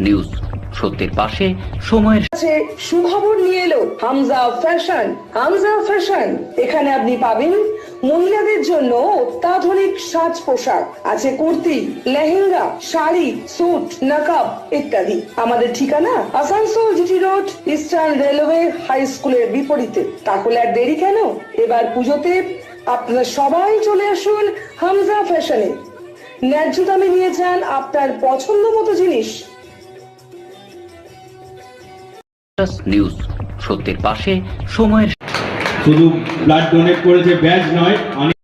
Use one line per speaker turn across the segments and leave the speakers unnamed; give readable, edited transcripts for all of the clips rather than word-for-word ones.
News সত্যের পাশে সময়ের
সুখবর নিয়ে এলো হামজা ফ্যাশন। হামজা ফ্যাশন, এখানে আপনি পাবেন মহিলাদের জন্য অত্যাধুনিক সাজ পোশাক, আছে কুর্তি, লেহেঙ্গা, শাড়ি, স্যুট, নকাব ইত্যাদি। আমাদের ঠিকানা Asansol GT road, eastern railway high স্কুলের বিপরীতে। তাহলে আর দেরি কেন, এবার পুজোতে আপনারা সবাই চলে আসুন হামজা ফ্যাশনে। ন্যায্য দামে নিয়ে যান আপনার পছন্দ মতো জিনিস।
নিউজ সত্যের পাশে সময়ের
শুধু ব্লাড ডোনেট করেছে ব্যাচ নয়।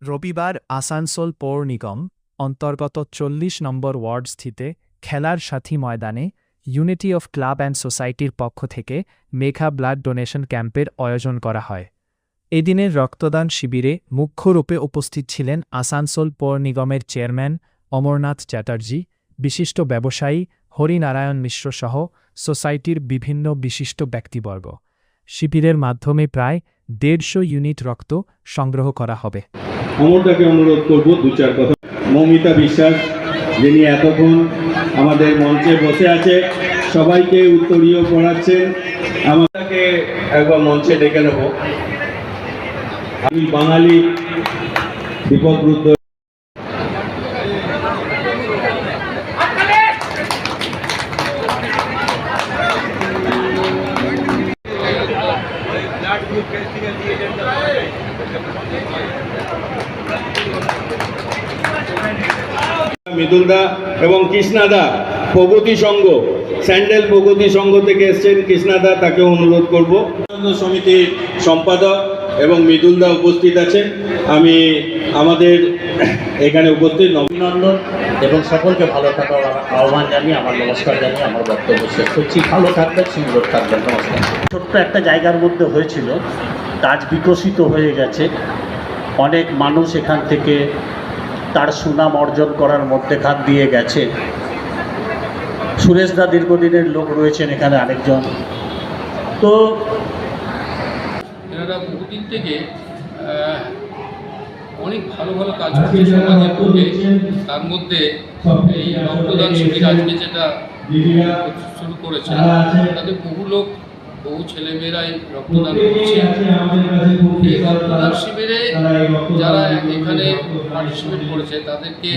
রবিবার আসানসোল পৌর নিগম অন্তর্গত 40 নম্বর ওয়ার্ড স্থিত খেলার সাথী ময়দানে ইউনিটি অফ ক্লাব অ্যান্ড সোসাইটির পক্ষ থেকে মেঘা ব্লাড ডোনেশন ক্যাম্পের আয়োজন করা হয়। এদিনের রক্তদান শিবিরে মুখ্যরূপে উপস্থিত ছিলেন আসানসোল পৌর নিগমের চেয়ারম্যান অমরনাথ চ্যাটার্জি, বিশিষ্ট ব্যবসায়ী হরিনারায়ণ মিশ্র সহ সোসাইটির বিভিন্ন বিশিষ্ট ব্যক্তিবর্গ। শিবিরের মাধ্যমে প্রায় 150 ইউনিট রক্ত সংগ্রহ করা হবে।
অমরদাকে অনুরোধ করব দু চার কথা। মৌমিতা বিশ্বাস, যিনি এতক্ষণ আমাদের মঞ্চে বসে আছে, সবাইকে উত্তরীয় পড়াচ্ছেন, আমাদেরকে একবার মঞ্চে ডেকে নেব। আমি বাঙালি দীপক রুদ্র। মৃদুলদা এবং কৃষ্ণাদা প্রগতি সংঘ, স্যান্ডেল প্রগতি সংঘ থেকে এসছেন কৃষ্ণাদা, তাকে অনুরোধ করব। সমিতির সম্পাদক এবং মৃদুলদা উপস্থিত আছেন। আমি আমাদের এখানে উপস্থিত
অভিনন্দন এবং সকলকে ভালো থাকার আহ্বান জানিয়ে আমার নমস্কার জানিয়ে আমার বক্তব্য শেষ করছি। ভালো থাকবেন, সুন্দর থাকবেন, নমস্কার। ছোট্ট একটা জায়গার মধ্যে হয়েছিল, কাজ বিকশিত হয়ে গেছে, অনেক মানুষ এখান থেকে তার সুনাম অর্জন করার মধ্যেখান দিয়ে গেছে। সুরেশদা দীর্ঘদিনের লোক রয়েছেন এখানে আরেকজন। তো
এনারা বহুদিন থেকে অনেক ভালো ভালো কাজ করছে সমাজের পক্ষে। তার মধ্যে এই রক্তদান শিবির আজকে যেটা শুরু করেছে, তাতে বহু ছেলেমেয়েরাই রক্তদান করছে। এই রক্তদান শিবিরে যারা এখানে পার্টিসিপেট করেছে তাদেরকে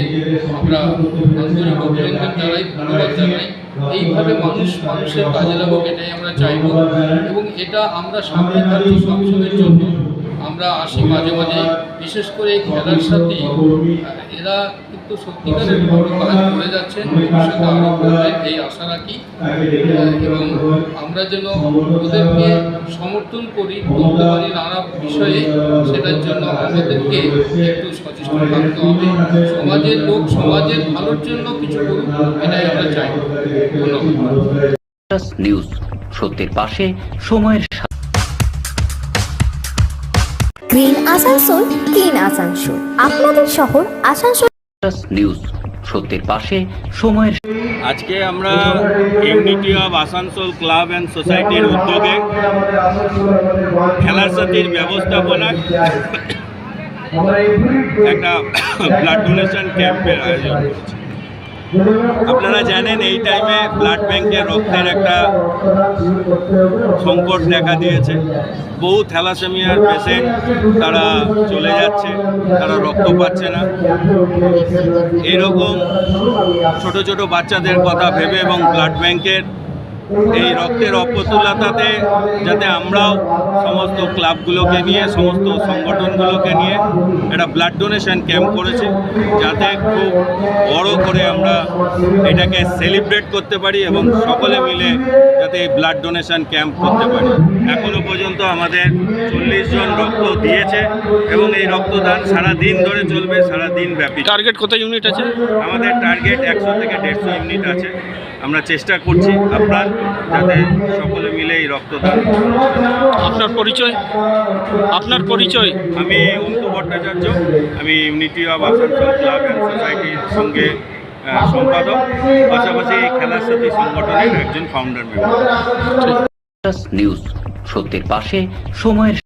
আমরা আন্তরিক অভিনন্দন জানাই, ধন্যবাদ জানাই। এইভাবে মানুষের কাজে লাগুক, এটাই আমরা চাইব। এবং এটা আমরা সামনে থাকছি সবসময়ের জন্য। আমরা আসি মাঝে মাঝে, বিশেষ করে এই খেলার সাথে এরা কিন্তু সত্যিকারের ভালো কাজ করে যাচ্ছেন, ভবিষ্যতে আরও করবেন এই আশা রাখি। এবং আমরা যেন ওদেরকে সমর্থন করি করতে পারি নানা বিষয়ে, সেটার জন্য আমাদেরকে একটু সচেষ্ট থাকতে হবে। সমাজের লোক সমাজের ভালোর জন্য কিছু করুক, এটাই আমরা চাই। ধন্যবাদ।
নিউজ সত্যের পাশে সময়ের
গ্রিন আসানসোল, ক্লিন আসানসোল, আপনাদের শহর আসানসোল।
নিউজ সত্যের পাশে সময়ের
আজকে আমরা unity of Asansol club and সোসাইটির উদ্যোগে খেলার সাথীর ব্যবস্থাপনায় একটা ব্লাড ডোনেশন ক্যাম্পের আয়োজন করেছি। আপনারা জানেন এই টাইমে ব্লাড ব্যাংকে রক্তের একটা সংকট দেখা দিয়েছে। বহু থ্যালাসেমিয়ার পেশেন্ট তারা চলে যাচ্ছে, তারা রক্ত পাচ্ছে না। এরকম ছোট ছোট বাচ্চাদের কথা ভেবে এবং ব্লাড ব্যাংকের এই রক্তের অপ্রতুলতাতে যাতে আমরাও সমস্ত ক্লাবগুলোকে নিয়ে, সমস্ত সংগঠনগুলোকে নিয়ে একটা ব্লাড ডোনেশন ক্যাম্প করেছি, যাতে খুব বড় করে আমরা এটাকে সেলিব্রেট করতে পারি এবং সকলে মিলে যাতে এই ব্লাড ডোনেশন ক্যাম্প করতে পারি। এখনও পর্যন্ত আমাদের 40 জন রক্ত দিয়েছে এবং এই রক্তদান সারা দিন ধরে চলবে, সারা দিন ব্যাপী।
টার্গেট কত ইউনিট আছে?
আমাদের টার্গেট 100 থেকে 150 ইউনিট আছে। আমরা চেষ্টা করছি আপনার যাতে সকলে মিলে এই রক্তদান।
আপনার পরিচয়?
আমি অন্তু ভট্টাচার্য, আমি unity of Asansol club and সোসাইটির সঙ্গে সম্পাদক, পাশাপাশি এই খেলার সাথী সংগঠনের একজন ফাউন্ডার মেম্বার।
নিউজ সত্যের পাশে সময়ের